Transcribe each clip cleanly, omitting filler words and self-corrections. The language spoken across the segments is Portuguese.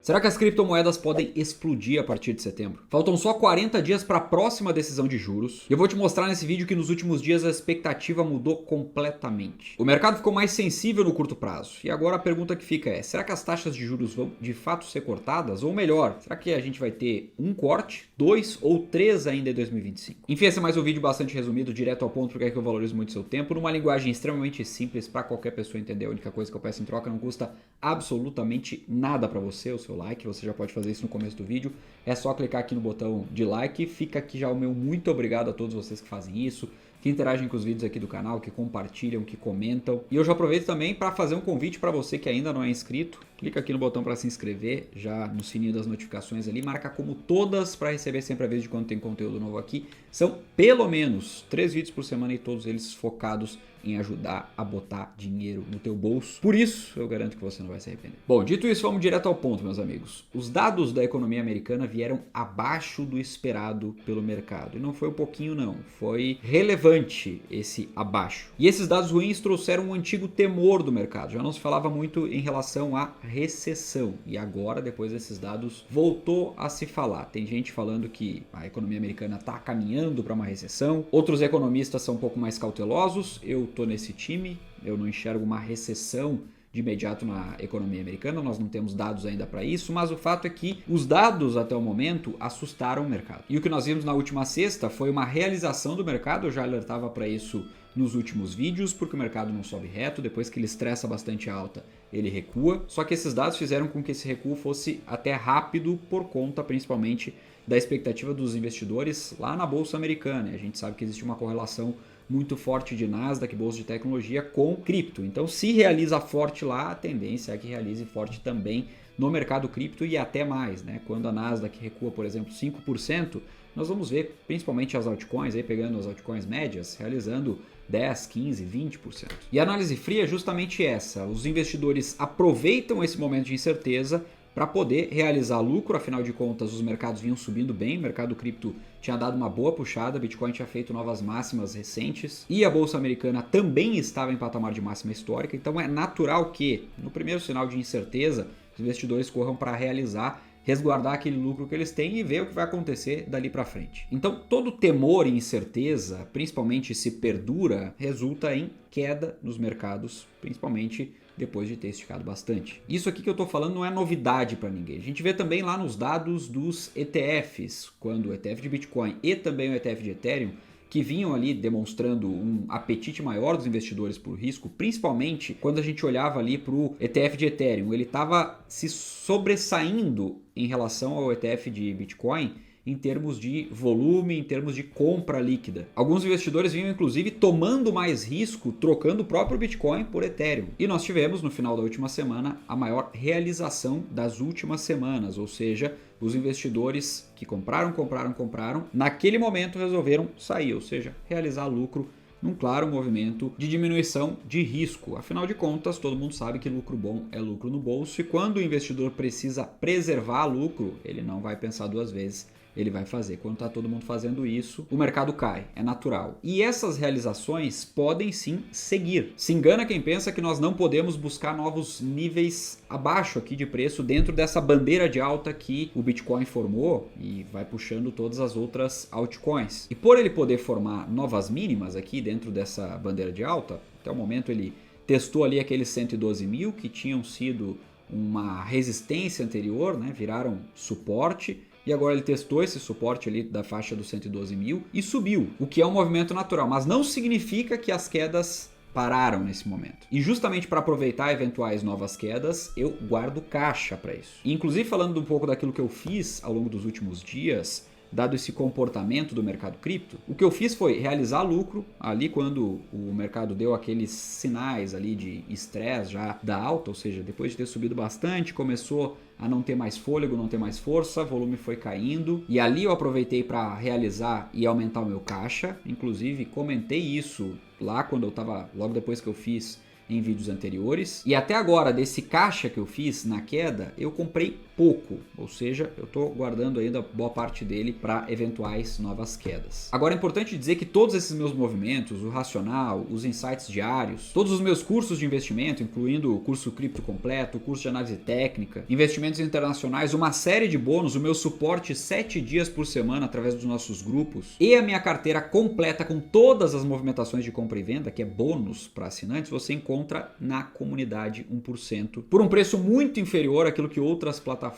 Será que as criptomoedas podem explodir a partir de setembro? Faltam só 40 dias para a próxima decisão de juros. E eu vou te mostrar nesse vídeo que nos últimos dias a expectativa mudou completamente. O mercado ficou mais sensível no curto prazo. E agora a pergunta que fica é, será que as taxas de juros vão de fato ser cortadas? Ou melhor, será que a gente vai ter um corte, 2 ou 3 ainda em 2025? Enfim, esse é mais um vídeo bastante resumido, direto ao ponto, porque é que eu valorizo muito seu tempo, numa linguagem extremamente simples para qualquer pessoa entender. A única coisa que eu peço em troca não custa absolutamente nada para você, o seu like, você já pode fazer isso no começo do vídeo, é só clicar aqui no botão de like, fica aqui já o meu muito obrigado a todos vocês que fazem isso, que interagem com os vídeos aqui do canal, que compartilham, que comentam. E eu já aproveito também para fazer um convite para você que ainda não é inscrito, clica aqui no botão para se inscrever, já no sininho das notificações ali, marca como todas para receber sempre a vez de quando tem conteúdo novo aqui. São pelo menos 3 vídeos por semana e todos eles focados em ajudar a botar dinheiro no teu bolso. Por isso, eu garanto que você não vai se arrepender. Bom, dito isso, vamos direto ao ponto, meus amigos. Os dados da economia americana vieram abaixo do esperado pelo mercado. E não foi um pouquinho, não. Foi relevante esse abaixo. E esses dados ruins trouxeram um antigo temor do mercado. Já não se falava muito em relação à recessão. E agora, depois desses dados, voltou a se falar. Tem gente falando que a economia americana está caminhando para uma recessão. Outros economistas são um pouco mais cautelosos. Eu estou nesse time, eu não enxergo uma recessão de imediato na economia americana, nós não temos dados ainda para isso, mas o fato é que os dados até o momento assustaram o mercado. E o que nós vimos na última sexta foi uma realização do mercado, eu já alertava para isso nos últimos vídeos, porque o mercado não sobe reto, depois que ele estressa bastante alta, ele recua, só que esses dados fizeram com que esse recuo fosse até rápido por conta principalmente da expectativa dos investidores lá na Bolsa Americana, e a gente sabe que existe uma correlação muito forte de Nasdaq, bolsa de tecnologia, com cripto. Então, se realiza forte lá, a tendência é que realize forte também no mercado cripto e até mais, né? Quando a Nasdaq recua, por exemplo, 5%, nós vamos ver principalmente as altcoins, aí pegando as altcoins médias, realizando 10, 15, 20%. E a análise fria é justamente essa. Os investidores aproveitam esse momento de incerteza para poder realizar lucro, afinal de contas os mercados vinham subindo bem, o mercado cripto tinha dado uma boa puxada, Bitcoin tinha feito novas máximas recentes e a Bolsa Americana também estava em patamar de máxima histórica, então é natural que no primeiro sinal de incerteza os investidores corram para realizar, resguardar aquele lucro que eles têm e ver o que vai acontecer dali para frente. Então todo temor e incerteza, principalmente se perdura, resulta em queda nos mercados, principalmente depois de ter esticado bastante. Isso aqui que eu estou falando não é novidade para ninguém. A gente vê também lá nos dados dos ETFs, quando o ETF de Bitcoin e também o ETF de Ethereum, que vinham ali demonstrando um apetite maior dos investidores por risco, principalmente quando a gente olhava ali para o ETF de Ethereum. Ele estava se sobressaindo em relação ao ETF de Bitcoin, em termos de volume, em termos de compra líquida. Alguns investidores vinham inclusive tomando mais risco, trocando o próprio Bitcoin por Ethereum. E nós tivemos no final da última semana a maior realização das últimas semanas, ou seja, os investidores que compraram, naquele momento resolveram sair, ou seja, realizar lucro num claro movimento de diminuição de risco. Afinal de contas, todo mundo sabe que lucro bom é lucro no bolso e quando o investidor precisa preservar lucro, ele não vai pensar duas vezes, ele vai fazer. Quando está todo mundo fazendo isso, o mercado cai, é natural. E essas realizações podem sim seguir. Se engana quem pensa que nós não podemos buscar novos níveis abaixo aqui de preço dentro dessa bandeira de alta que o Bitcoin formou e vai puxando todas as outras altcoins. E por ele poder formar novas mínimas aqui dentro dessa bandeira de alta, até o momento ele testou ali aqueles 112 mil que tinham sido uma resistência anterior, né? Viraram suporte. E agora ele testou esse suporte ali da faixa dos 112 mil e subiu, o que é um movimento natural, mas não significa que as quedas pararam nesse momento. E justamente para aproveitar eventuais novas quedas, eu guardo caixa para isso. E, inclusive falando um pouco daquilo que eu fiz ao longo dos últimos dias, dado esse comportamento do mercado cripto, o que eu fiz foi realizar lucro ali quando o mercado deu aqueles sinais ali de estresse já da alta, ou seja, depois de ter subido bastante, começou a não ter mais fôlego, não ter mais força, o volume foi caindo e ali eu aproveitei para realizar e aumentar o meu caixa, inclusive comentei isso lá quando eu estava, logo depois que eu fiz em vídeos anteriores. E até agora, desse caixa que eu fiz na queda, eu comprei pouco, ou seja, eu estou guardando ainda boa parte dele para eventuais novas quedas. Agora é importante dizer que todos esses meus movimentos, o racional, os insights diários, todos os meus cursos de investimento, incluindo o curso cripto completo, o curso de análise técnica, investimentos internacionais, uma série de bônus, o meu suporte 7 dias por semana através dos nossos grupos e a minha carteira completa com todas as movimentações de compra e venda, que é bônus para assinantes, você encontra na comunidade 1% por um preço muito inferior àquilo que outras plataformas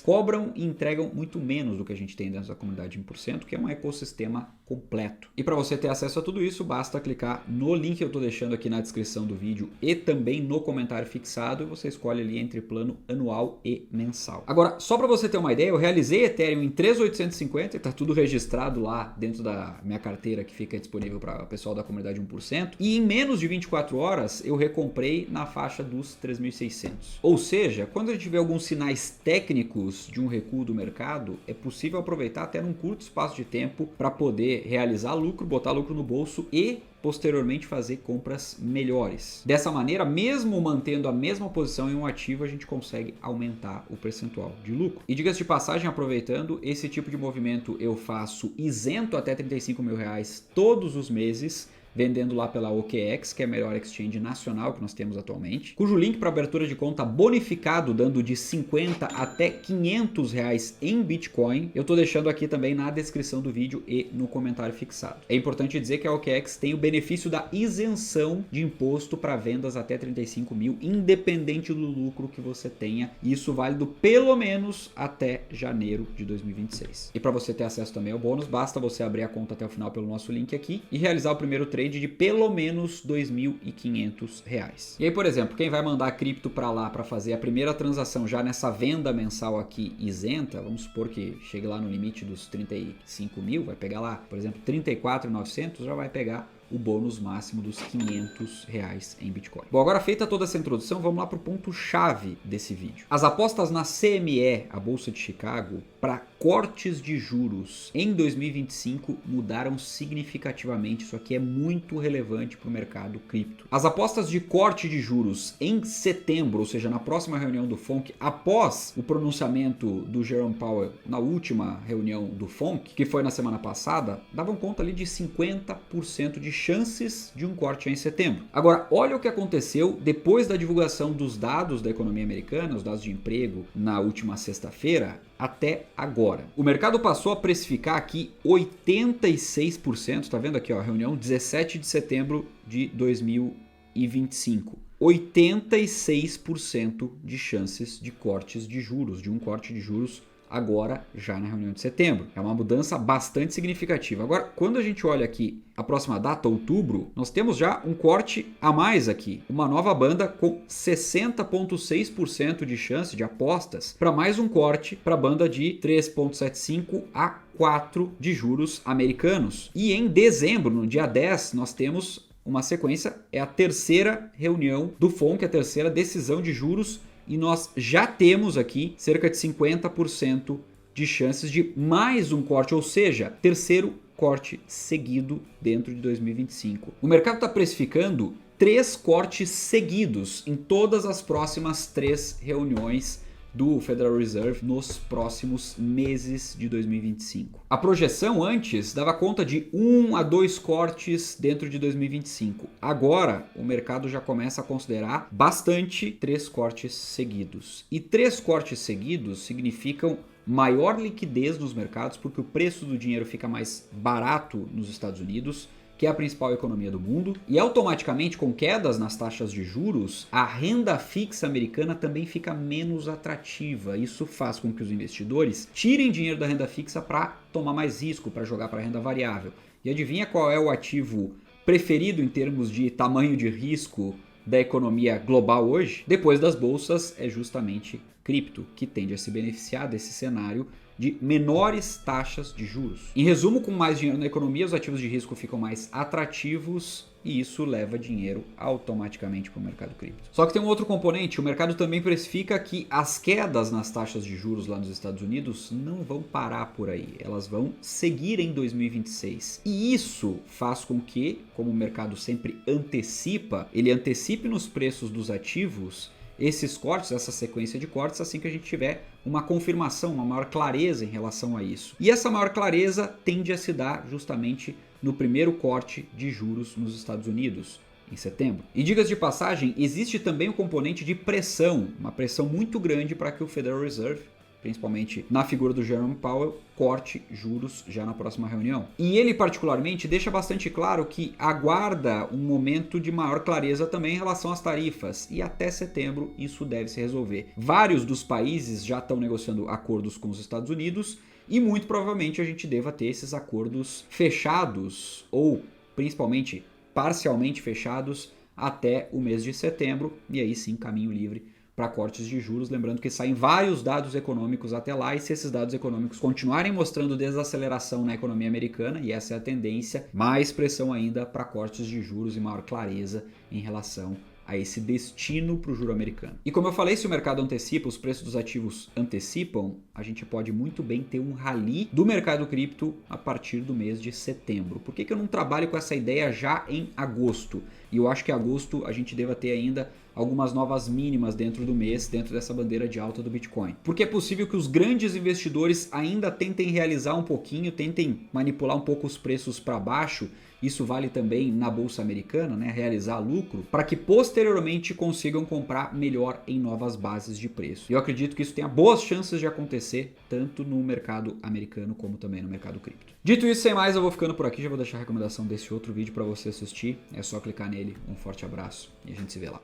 cobram e entregam muito menos do que a gente tem dentro da comunidade 1%, que é um ecossistema completo. E para você ter acesso a tudo isso, basta clicar no link que eu estou deixando aqui na descrição do vídeo e também no comentário fixado, e você escolhe ali entre plano anual e mensal. Agora, só para você ter uma ideia, eu realizei Ethereum em 3.850, está tudo registrado lá dentro da minha carteira que fica disponível para o pessoal da comunidade 1%, e em menos de 24 horas eu recomprei na faixa dos 3.600. Ou seja, quando a gente vê alguns sinais técnicos de um recuo do mercado, é possível aproveitar até num curto espaço de tempo para poder realizar lucro, botar lucro no bolso e posteriormente fazer compras melhores. Dessa maneira, mesmo mantendo a mesma posição em um ativo, a gente consegue aumentar o percentual de lucro. E diga-se de passagem, aproveitando, esse tipo de movimento eu faço isento até 35 mil reais todos os meses, vendendo lá pela OKEx, que é a melhor exchange nacional que nós temos atualmente, cujo link para abertura de conta bonificado, dando de 50 até 500 reais em Bitcoin, eu estou deixando aqui também na descrição do vídeo e no comentário fixado. É importante dizer que a OKEx tem o benefício da isenção de imposto para vendas até 35 mil, independente do lucro que você tenha, e isso válido pelo menos até janeiro de 2026. E para você ter acesso também ao bônus, basta você abrir a conta até o final pelo nosso link aqui e realizar o primeiro trade de pelo menos R$ 2.500. E aí, por exemplo, quem vai mandar cripto para lá para fazer a primeira transação já nessa venda mensal aqui isenta, vamos supor que chegue lá no limite dos 35 mil, vai pegar lá, por exemplo, 34.900, já vai pegar o bônus máximo dos 500 reais em Bitcoin. Bom, agora feita toda essa introdução, vamos lá para o ponto-chave desse vídeo. As apostas na CME, a Bolsa de Chicago, para cortes de juros em 2025 mudaram significativamente. Isso aqui é muito relevante para o mercado cripto. As apostas de corte de juros em setembro, ou seja, na próxima reunião do FONC, após o pronunciamento do Jerome Powell na última reunião do FONC, que foi na semana passada, davam conta ali de 50% de chances de um corte em setembro. Agora, olha o que aconteceu depois da divulgação dos dados da economia americana, os dados de emprego, na última sexta-feira, até agora. O mercado passou a precificar aqui 86%, tá vendo aqui, ó, reunião 17 de setembro de 2025. 86% de chances de cortes de juros, de um corte de juros agora já na reunião de setembro. É uma mudança bastante significativa. Agora, quando a gente olha aqui a próxima data, outubro, nós temos já um corte a mais aqui. Uma nova banda com 60,6% de chance de apostas para mais um corte para a banda de 3,75 a 4 de juros americanos. E em dezembro, no dia 10, nós temos uma sequência, é a terceira reunião do FONC, a terceira decisão de juros, e nós já temos aqui cerca de 50% de chances de mais um corte, ou seja, terceiro corte seguido dentro de 2025. O mercado está precificando 3 cortes seguidos em todas as próximas 3 reuniões do Federal Reserve nos próximos meses de 2025. A projeção antes dava conta de 1 a 2 cortes dentro de 2025. Agora, o mercado já começa a considerar bastante 3 cortes seguidos. E 3 cortes seguidos significam maior liquidez nos mercados, porque o preço do dinheiro fica mais barato nos Estados Unidos, que é a principal economia do mundo, e automaticamente com quedas nas taxas de juros, a renda fixa americana também fica menos atrativa. Isso faz com que os investidores tirem dinheiro da renda fixa para tomar mais risco, para jogar para a renda variável. E adivinha qual é o ativo preferido em termos de tamanho de risco da economia global hoje? Depois das bolsas, é justamente cripto, que tende a se beneficiar desse cenário de menores taxas de juros. Em resumo, com mais dinheiro na economia, os ativos de risco ficam mais atrativos e isso leva dinheiro automaticamente para o mercado cripto. Só que tem um outro componente, o mercado também precifica que as quedas nas taxas de juros lá nos Estados Unidos não vão parar por aí, elas vão seguir em 2026. E isso faz com que, como o mercado sempre antecipa, ele antecipe nos preços dos ativos esses cortes, essa sequência de cortes, assim que a gente tiver uma confirmação, uma maior clareza em relação a isso. E essa maior clareza tende a se dar justamente no primeiro corte de juros nos Estados Unidos, em setembro. E diga-se de passagem, existe também o componente de pressão, uma pressão muito grande para que o Federal Reserve, principalmente na figura do Jerome Powell, corte juros já na próxima reunião. E ele particularmente deixa bastante claro que aguarda um momento de maior clareza também em relação às tarifas, e até setembro isso deve se resolver. Vários dos países já estão negociando acordos com os Estados Unidos e muito provavelmente a gente deva ter esses acordos fechados ou principalmente parcialmente fechados até o mês de setembro, e aí sim caminho livre para cortes de juros, lembrando que saem vários dados econômicos até lá, e se esses dados econômicos continuarem mostrando desaceleração na economia americana, e essa é a tendência, mais pressão ainda para cortes de juros e maior clareza em relação a esse destino para o juro americano. E como eu falei, se o mercado antecipa, os preços dos ativos antecipam, a gente pode muito bem ter um rally do mercado cripto a partir do mês de setembro. Por que eu não trabalho com essa ideia já em agosto? E eu acho que em agosto a gente deva ter ainda algumas novas mínimas dentro do mês, dentro dessa bandeira de alta do Bitcoin. Porque é possível que os grandes investidores ainda tentem realizar um pouquinho, tentem manipular um pouco os preços para baixo. Isso vale também na bolsa americana, né? Realizar lucro, para que posteriormente consigam comprar melhor em novas bases de preço. Eu acredito que isso tenha boas chances de acontecer, tanto no mercado americano como também no mercado cripto. Dito isso, sem mais, eu vou ficando por aqui. Já vou deixar a recomendação desse outro vídeo para você assistir. É só clicar nele. Um forte abraço e a gente se vê lá.